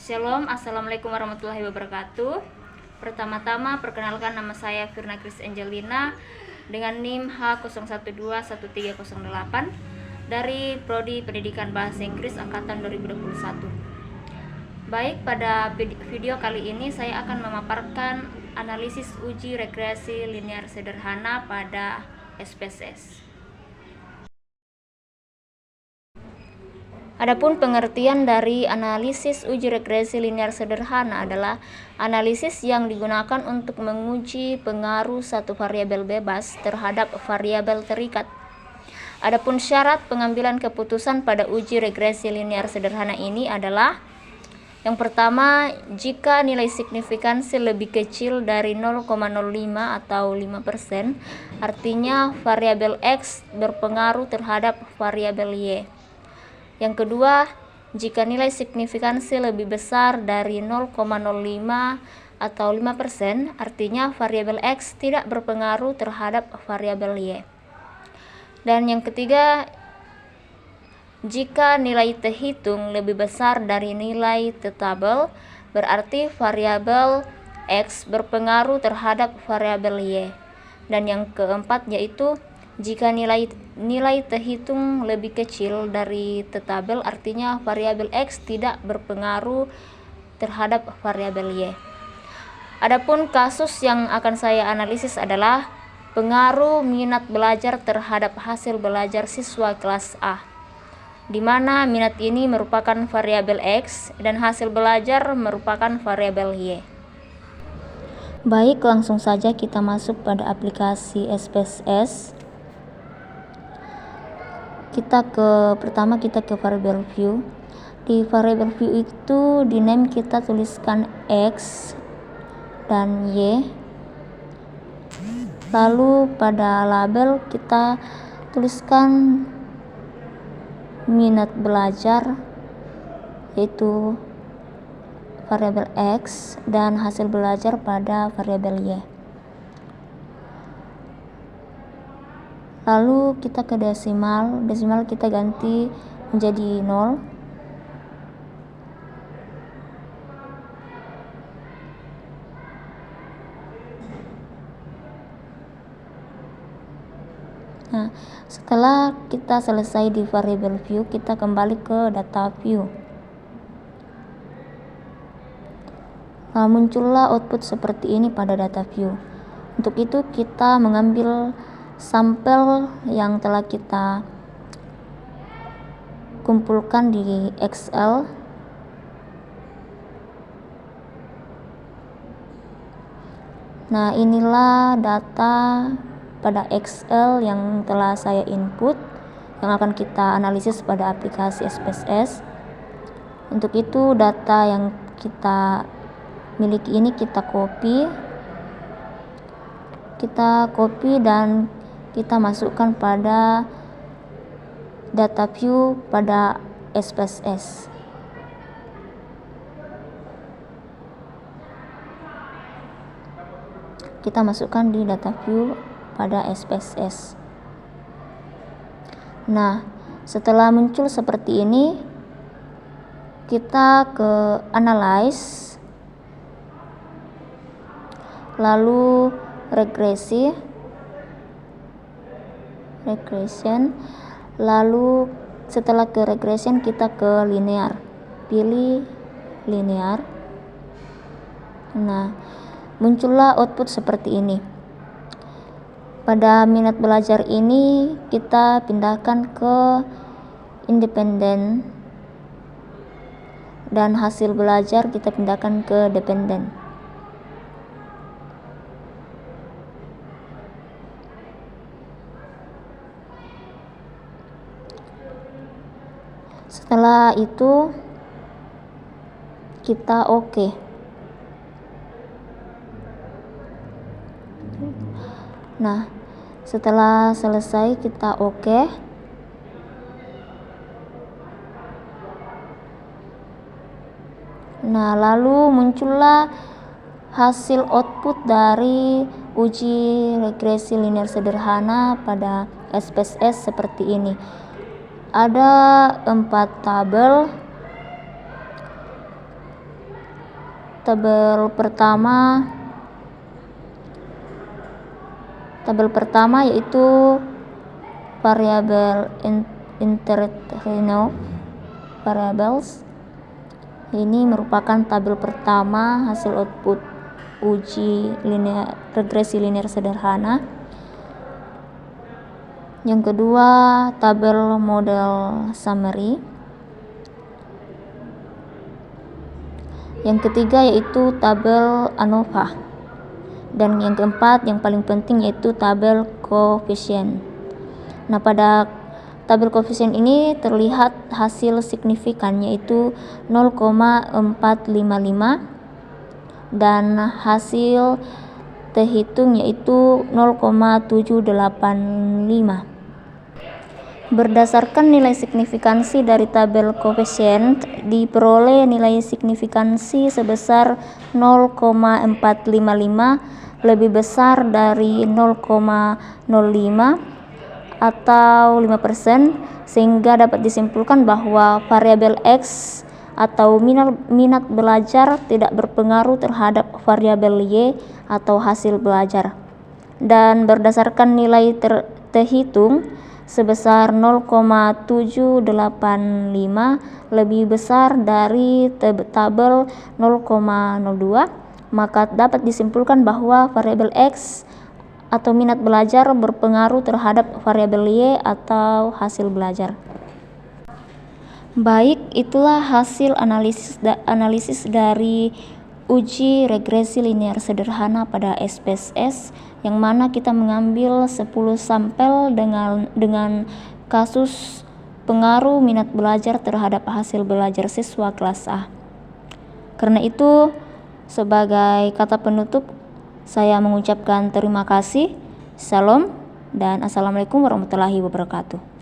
Shalom, Assalamualaikum warahmatullahi wabarakatuh. Pertama-tama perkenalkan, nama saya Firna Kris Angelina dengan NIM H01213008 dari Prodi Pendidikan Bahasa Inggris Angkatan 2021. Baik, pada video kali ini saya akan memaparkan analisis uji regresi linear sederhana pada SPSS. Adapun pengertian dari analisis uji regresi linear sederhana adalah analisis yang digunakan untuk menguji pengaruh satu variabel bebas terhadap variabel terikat. Adapun syarat pengambilan keputusan pada uji regresi linear sederhana ini adalah: yang pertama, jika nilai signifikansi lebih kecil dari 0,05 atau 5%, artinya variabel X berpengaruh terhadap variabel Y. Yang kedua, jika nilai signifikansi lebih besar dari 0,05 atau 5%, artinya variabel X tidak berpengaruh terhadap variabel Y. Dan yang ketiga, jika nilai terhitung lebih besar dari nilai tetable, berarti variabel X berpengaruh terhadap variabel Y. Dan yang keempat yaitu jika nilai terhitung lebih kecil dari tetable, artinya variabel X tidak berpengaruh terhadap variabel Y. Adapun kasus yang akan saya analisis adalah pengaruh minat belajar terhadap hasil belajar siswa kelas A, di mana minat ini merupakan variabel X dan hasil belajar merupakan variabel Y. Baik, langsung saja kita masuk pada aplikasi SPSS. Pertama kita ke variable view. Di variable view itu di name kita tuliskan X dan Y. Lalu pada label kita tuliskan minat belajar, yaitu variabel X, dan hasil belajar pada variabel Y. Lalu kita ke desimal kita ganti menjadi 0. Nah, setelah kita selesai di variable view, kita kembali ke data view. Nah, muncullah output seperti ini pada data view. Untuk itu kita mengambil sampel yang telah kita kumpulkan di Excel. Nah, inilah data pada Excel yang telah saya input, yang akan kita analisis pada aplikasi SPSS. Untuk itu data yang kita miliki ini kita copy dan kita masukkan pada data view pada SPSS. Kita masukkan di data view pada SPSS. Nah, setelah muncul seperti ini, kita ke analyze, lalu regression, lalu setelah ke regression kita ke linear, pilih linear. Nah, muncullah output seperti ini. Pada minat belajar ini kita pindahkan ke independen, dan hasil belajar kita pindahkan ke dependen. Setelah itu kita oke. Nah, setelah selesai kita oke. Nah, lalu muncullah hasil output dari uji regresi linear sederhana pada SPSS seperti ini. Ada 4 tabel Tabel pertama yaitu variabel interternal variables. Ini merupakan tabel pertama hasil output uji regresi linear sederhana. Yang kedua, tabel model summary. Yang ketiga yaitu tabel ANOVA. Dan yang keempat, yang paling penting, yaitu tabel koefisien. Nah, pada tabel koefisien ini terlihat hasil signifikan, yaitu 0,455 dan hasil terhitung yaitu 0,785. Berdasarkan nilai signifikansi dari tabel koefisien, diperoleh nilai signifikansi sebesar 0,455 lebih besar dari 0,05 atau 5%, sehingga dapat disimpulkan bahwa variabel X atau minat belajar tidak berpengaruh terhadap variabel Y atau hasil belajar. Dan berdasarkan nilai terhitung sebesar 0,785 lebih besar dari tabel 0,02, maka dapat disimpulkan bahwa variabel X atau minat belajar berpengaruh terhadap variabel Y atau hasil belajar. Baik, itulah hasil analisis dari uji regresi linear sederhana pada SPSS, yang mana kita mengambil 10 sampel dengan kasus pengaruh minat belajar terhadap hasil belajar siswa kelas A. Karena itu, sebagai kata penutup, saya mengucapkan terima kasih, salam, dan assalamualaikum warahmatullahi wabarakatuh.